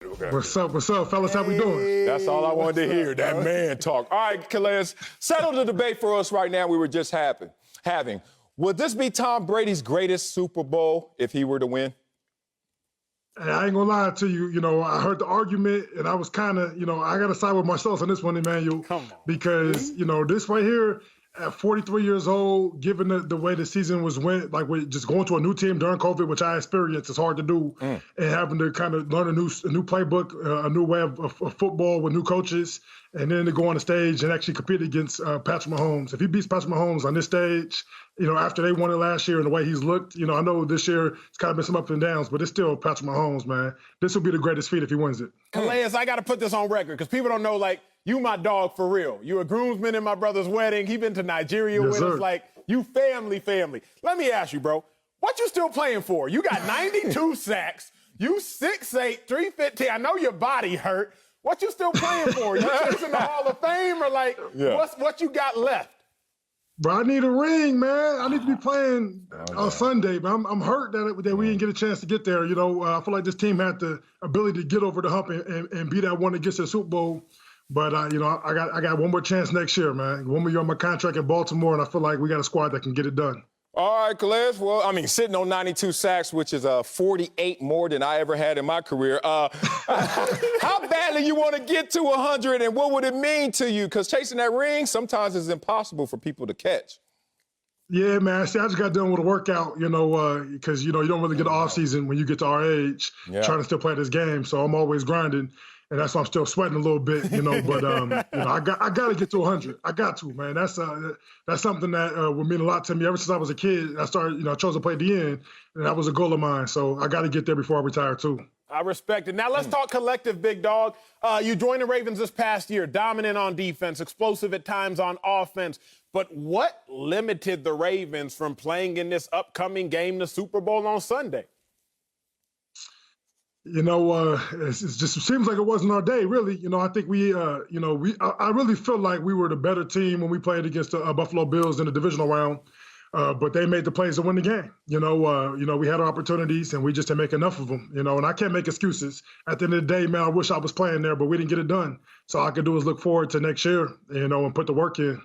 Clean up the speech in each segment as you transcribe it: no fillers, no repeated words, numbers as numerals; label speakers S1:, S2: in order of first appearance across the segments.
S1: Okay.
S2: What's up, fellas? How we doing?
S1: That's all I wanted to hear, that man talk. All right, Calais, settle the debate for us right now we were just having. Would this be Tom Brady's greatest Super Bowl if he were to win?
S2: Hey, I ain't gonna lie to you. You know, I heard the argument, and I was kind of, I got to side with Marcellus on this one, Emmanuel.
S3: Come on.
S2: Because, this right here, at 43 years old, given the way the season went, like we're just going to a new team during COVID, which I experienced, it's hard to do, and having to kind of learn a new playbook, a new way of football with new coaches, and then to go on the stage and actually compete against Patrick Mahomes. If he beats Patrick Mahomes on this stage, after they won it last year and the way he's looked, I know this year it's kind of been some ups and downs, but it's still Patrick Mahomes, man. This will be the greatest feat if he wins it.
S3: Calais, I got to put this on record because people don't know, like, you my dog for real. You a groomsman in my brot''s wedding. He been to Nigeria with us. Like, you family. Let me ask you, bro, what you still playing for? You got 92 sacks. You 6'8", 315. I know your body hurt. What you still playing for? You chasing the Hall of Fame or, like, what you got left?
S2: Bro, I need a ring, man. I need to be playing on Sunday, but I'm hurt that we didn't get a chance to get there. I feel like this team had the ability to get over the hump and be that one that gets to the Super Bowl. But, I got one more chance next year, man. One more year on my contract in Baltimore, and I feel like we got a squad that can get it done.
S1: All right, Calais. Well, I mean, sitting on 92 sacks, which is 48 more than I ever had in my career. How badly you want to get to 100, and what would it mean to you? Because chasing that ring sometimes is impossible for people to catch.
S2: Yeah, man. See, I just got done with a workout, because, you don't really get an off season when you get to our age, trying to still play this game. So I'm always grinding. And that's why I'm still sweating a little bit, but I got to get to 100. I got to, man. That's something that would mean a lot to me. Ever since I was a kid, I started, I chose to play at the end, and that was a goal of mine. So I got to get there before I retire too.
S3: I respect it. Now let's talk collective, big dog. You joined the Ravens this past year, dominant on defense, explosive at times on offense. But what limited the Ravens from playing in this upcoming game, the Super Bowl on Sunday?
S2: It just seems like it wasn't our day, really. I think I really felt like we were the better team when we played against the Buffalo Bills in the divisional round. But they made the plays to win the game. We had our opportunities and we just didn't make enough of them. And I can't make excuses. At the end of the day, man, I wish I was playing there, but we didn't get it done. So all I could do is look forward to next year, and put the work in.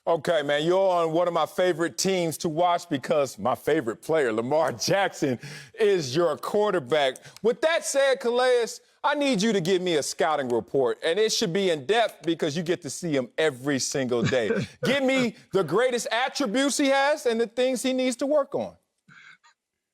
S1: Okay, man, you're on one of my favorite teams to watch because my favorite player, Lamar Jackson, is your quarterback. With that said, Calais, I need you to give me a scouting report, and it should be in depth because you get to see him every single day. Give me the greatest attributes he has and the things he needs to work on.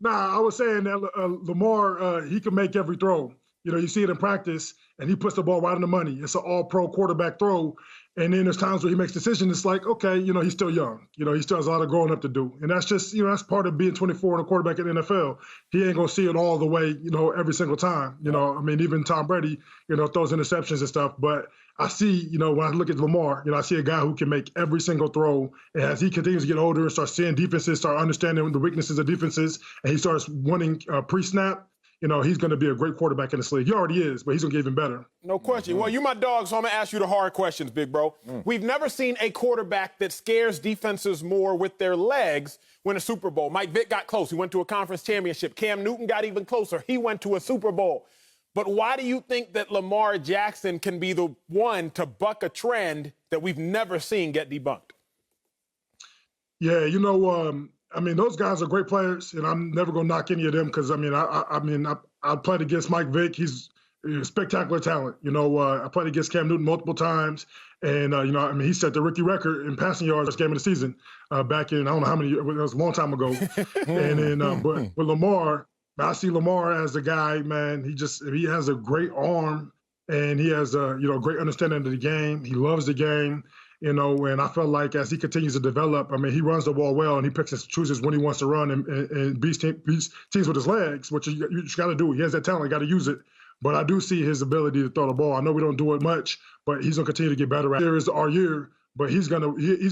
S2: Nah, I was saying that Lamar, he can make every throw. You see it in practice, and he puts the ball right on the money. It's an all-pro quarterback throw. And then there's times where he makes decisions. It's like, okay, he's still young. He still has a lot of growing up to do. And that's just, that's part of being 24 and a quarterback in the NFL. He ain't going to see it all the way, every single time. Even Tom Brady, throws interceptions and stuff. But I see, when I look at Lamar, I see a guy who can make every single throw. And as he continues to get older and start seeing defenses, start understanding the weaknesses of defenses, and he starts winning pre-snap, he's going to be a great quarterback in this league. He already is, but he's going to get even better.
S3: No question. Well, you my dog, so I'm going to ask you the hard questions, big bro. We've never seen a quarterback that scares defenses more with their legs win a Super Bowl. Mike Vick got close. He went to a conference championship. Cam Newton got even closer. He went to a Super Bowl. But why do you think that Lamar Jackson can be the one to buck a trend that we've never seen get debunked?
S2: Yeah, those guys are great players, and I'm never going to knock any of them because, I played against Mike Vick. He's a spectacular talent. I played against Cam Newton multiple times, and, he set the rookie record in passing yards first game of the season back in, I don't know how many, it was a long time ago. And then, but with Lamar, I see Lamar as a guy, man, he has a great arm, and he has a, great understanding of the game. He loves the game. And I felt like as he continues to develop, he runs the ball well, and he picks and chooses when he wants to run and beats teams with his legs, which you just got to do. He has that talent, got to use it. But I do see his ability to throw the ball. I know we don't do it much, but he's going to continue to get better. Here is our year, but he's gonna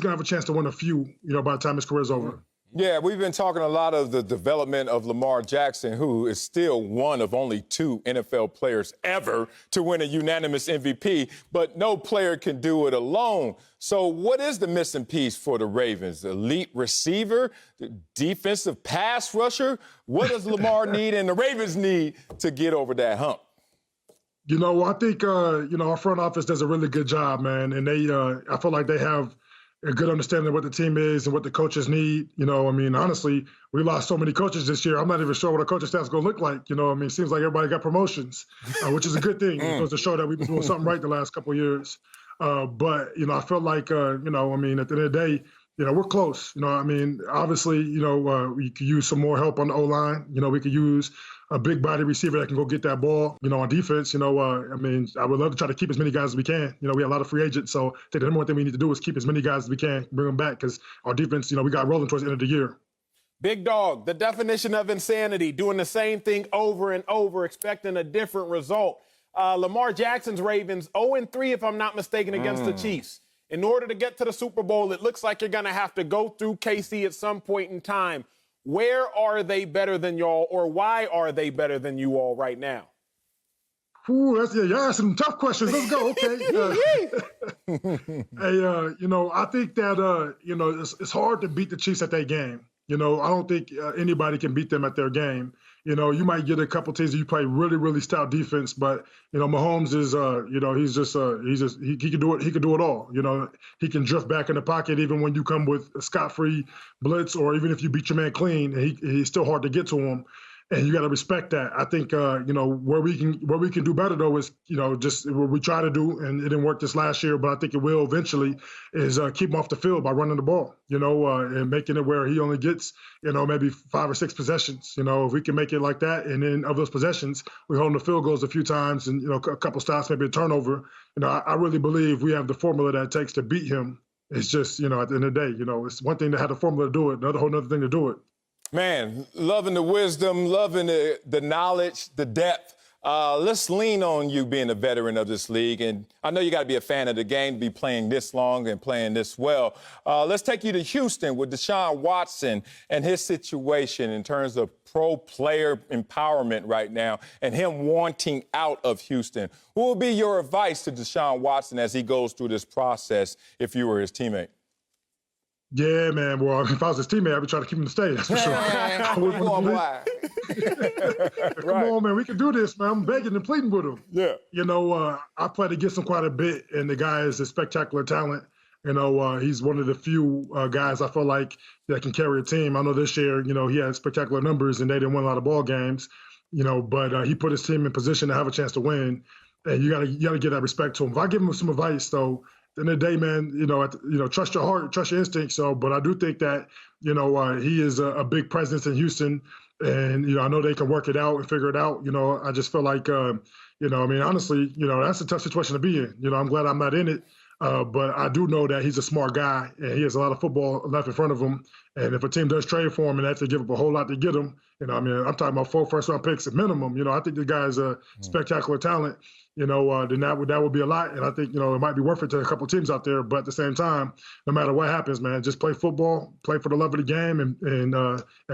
S2: have a chance to win a few, by the time his career's over.
S1: Yeah, we've been talking a lot of the development of Lamar Jackson, who is still one of only 2 NFL players ever to win a unanimous MVP, but no player can do it alone. So what is the missing piece for the Ravens? Elite receiver, defensive pass rusher? What does Lamar need and the Ravens need to get over that hump?
S2: I think, our front office does a really good job, man. And I feel like they have a good understanding of what the team is and what the coaches need. Honestly, we lost so many coaches this year. I'm not even sure what our coaching staff's going to look like. It seems like everybody got promotions, which is a good thing. It goes to show that we've been doing something right the last couple of years. But I feel like, at the end of the day, we're close. Obviously, we could use some more help on the O-line. We could use a big body receiver that can go get that ball, on defense. I would love to try to keep as many guys as we can. We have a lot of free agents. So I think the number one thing we need to do is keep as many guys as we can, bring them back, because our defense, we got rolling towards the end of the year.
S3: Big dog, the definition of insanity, doing the same thing over and over, expecting a different result. Lamar Jackson's Ravens 0-3, if I'm not mistaken, against the Chiefs. In order to get to the Super Bowl, it looks like you're going to have to go through KC at some point in time. Where are they better than y'all, or why are they better than you all right now?
S2: Ooh, you're asking some tough questions. Let's go. Okay. I think that, it's hard to beat the Chiefs at their game. I don't think anybody can beat them at their game. You might get a couple teams that you play really, really stout defense, but Mahomes is, he can do it. He can do it all. He can drift back in the pocket even when you come with a scot-free blitz, or even if you beat your man clean, he's still hard to get to him. And you got to respect that. I think, where we can do better, though, is, just what we try to do, and it didn't work this last year, but I think it will eventually, is keep him off the field by running the ball, and making it where he only gets, maybe 5 or 6 possessions. If we can make it like that, and then of those possessions, we hold the field goals a few times and, a couple stops, maybe a turnover. I really believe we have the formula that it takes to beat him. It's just, at the end of the day, it's one thing to have the formula to do it, another whole other thing to do it.
S1: Man, loving the wisdom, loving the knowledge, the depth. Let's lean on you being a veteran of this league. And I know you got to be a fan of the game to be playing this long and playing this well. Let's take you to Houston with DeShawn Watson and his situation in terms of pro player empowerment right now and him wanting out of Houston. What would be your advice to DeShawn Watson as he goes through this process if you were his teammate?
S2: Yeah, man. Well, if I was his teammate, I'd be trying to keep him to stay. That's for sure. Come on, man. We can do this, man. I'm begging and pleading with him.
S1: Yeah.
S2: I played against him quite a bit, and the guy is a spectacular talent. He's one of the few guys I feel like that can carry a team. I know this year, he had spectacular numbers, and they didn't win a lot of ball games. But he put his team in position to have a chance to win, and you gotta give that respect to him. If I give him some advice, though, at the end of the day, man, trust your heart, trust your instincts. So, but I do think that, he is a big presence in Houston, and, I know they can work it out and figure it out. I just feel like, honestly, that's a tough situation to be in. I'm glad I'm not in it. But I do know that he's a smart guy, and he has a lot of football left in front of him. And if a team does trade for him and they have to give up a whole lot to get him, I'm talking about 4 first-round picks at minimum. I think the guy is a spectacular talent. Then that would be a lot. And I think, it might be worth it to a couple of teams out there. But at the same time, no matter what happens, man, just play football, play for the love of the game, and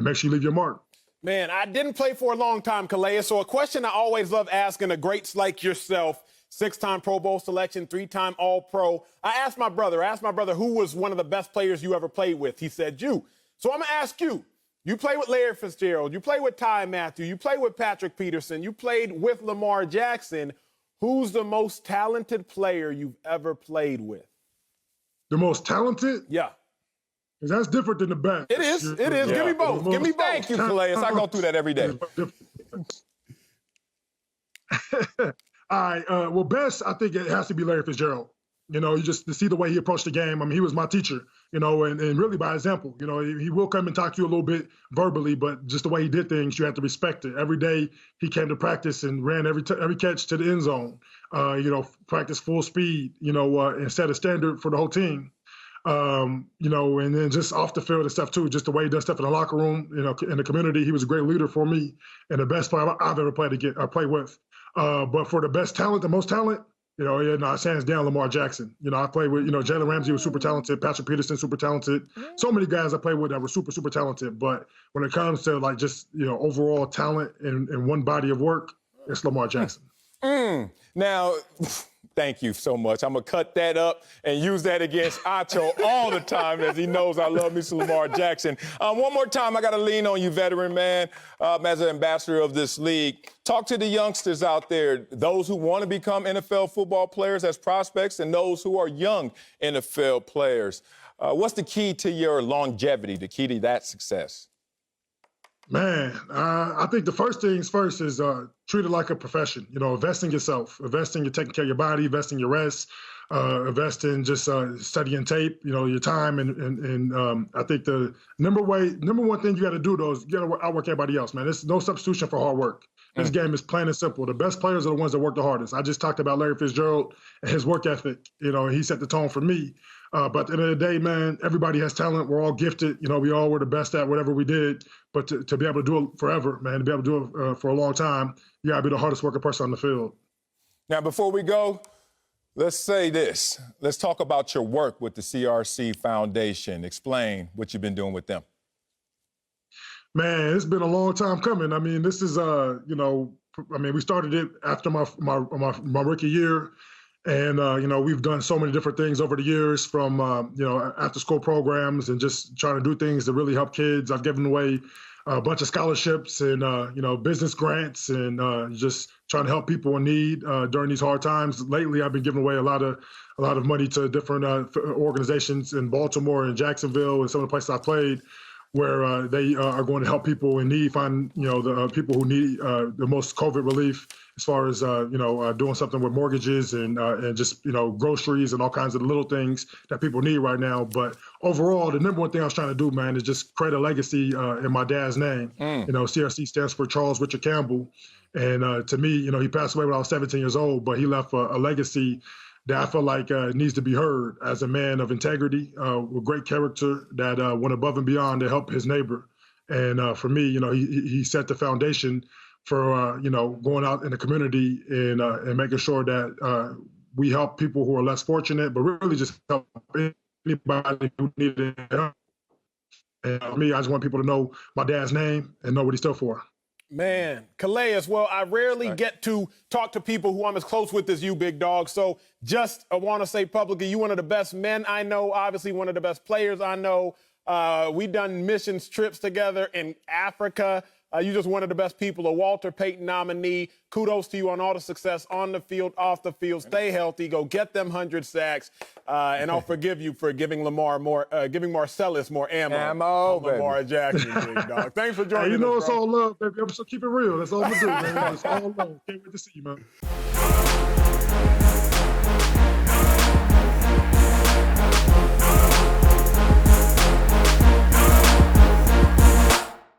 S2: make sure you leave your mark.
S3: Man, I didn't play for a long time, Calais. So a question I always love asking the greats like yourself, 6-time Pro Bowl selection, 3-time All-Pro. I asked my brother who was one of the best players you ever played with. He said you. So I'm going to ask you. You play with Larry Fitzgerald. You play with Ty Matthew. You play with Patrick Peterson. You played with Lamar Jackson. Who's the most talented player you've ever played with?
S2: The most talented?
S3: Yeah.
S2: Because that's different than the best.
S3: It is. It is. Yeah. Give me both. Give me both.
S1: Thank you, Calais. I go through that every day.
S2: All right. Well, best, I think it has to be Larry Fitzgerald. You just to see the way he approached the game. He was my teacher, and really by example. He will come and talk to you a little bit verbally, but just the way he did things, you have to respect it. Every day he came to practice and ran every catch to the end zone. Practice full speed. And set a standard for the whole team. And then just off the field and stuff too. Just the way he does stuff in the locker room. In the community, he was a great leader for me and the best player I've ever played with. But for the best talent, the most talent. It's hands down Lamar Jackson. I played with, Jalen Ramsey was super talented, Patrick Peterson, super talented. So many guys I played with that were super, super talented. But when it comes to overall talent and one body of work, it's Lamar Jackson.
S1: Now, Thank you so much. I'm going to cut that up and use that against Acho all the time, as he knows I love me some Lamar Jackson. One more time, I got to lean on you, veteran man, as an ambassador of this league. Talk to the youngsters out there, those who want to become NFL football players as prospects and those who are young NFL players. What's the key to your longevity, the key to that success?
S2: Man, I think the first things first is treat it like a profession. You know, invest in yourself, invest in taking care of your body, invest in your rest, invest in just studying tape. You know, your time, and I think the number one thing you got to do though is you got to outwork everybody else, man. There's no substitution for hard work. This game is plain and simple. The best players are the ones that work the hardest. I just talked about Larry Fitzgerald and his work ethic. You know, he set the tone for me. But at the end of the day, man, everybody has talent. We're all gifted. You know, we all were the best at whatever we did. But to be able to do it forever, man, to be able to do it for a long time, you got to be the hardest working person on the field.
S1: Now, before we go, let's say this. Let's talk about your work with the CRC Foundation. Explain what you've been doing with them.
S2: Man, it's been a long time coming. I mean, this is, we started it after my rookie year. And, we've done so many different things over the years from, after school programs and just trying to do things to really help kids. I've given away a bunch of scholarships and, business grants and just trying to help people in need during these hard times. Lately, I've been giving away a lot of money to different organizations in Baltimore and Jacksonville and some of the places I played, where they are going to help people in need, find, the people who need the most COVID relief as far as, doing something with mortgages and just, groceries and all kinds of little things that people need right now. But overall, the number one thing I was trying to do, man, is just create a legacy in my dad's name. CRC stands for Charles Richard Campbell. And to me, he passed away when I was 17 years old, but he left a legacy that I feel like needs to be heard as a man of integrity, with great character that went above and beyond to help his neighbor. And for me, he set the foundation for, going out in the community and making sure that we help people who are less fortunate, but really just help anybody who needed help. And for me, I just want people to know my dad's name and know what he stood for.
S3: Man, Calais, well, I rarely get to talk to people who I'm as close with as you, big dog. So just I want to say publicly, you're one of the best men I know, obviously one of the best players I know. We've done missions trips together in Africa. You're just one of the best people, a Walter Payton nominee. Kudos to you on all the success on the field, off the field. Stay healthy. Go get them 100 sacks. And I'll forgive you for giving giving Marcellus more ammo Lamar Jackson, big dog. Thanks for joining us,
S2: it's all love, baby. So keep it real. That's all we do, man. It's all love. Can't wait to see you, man.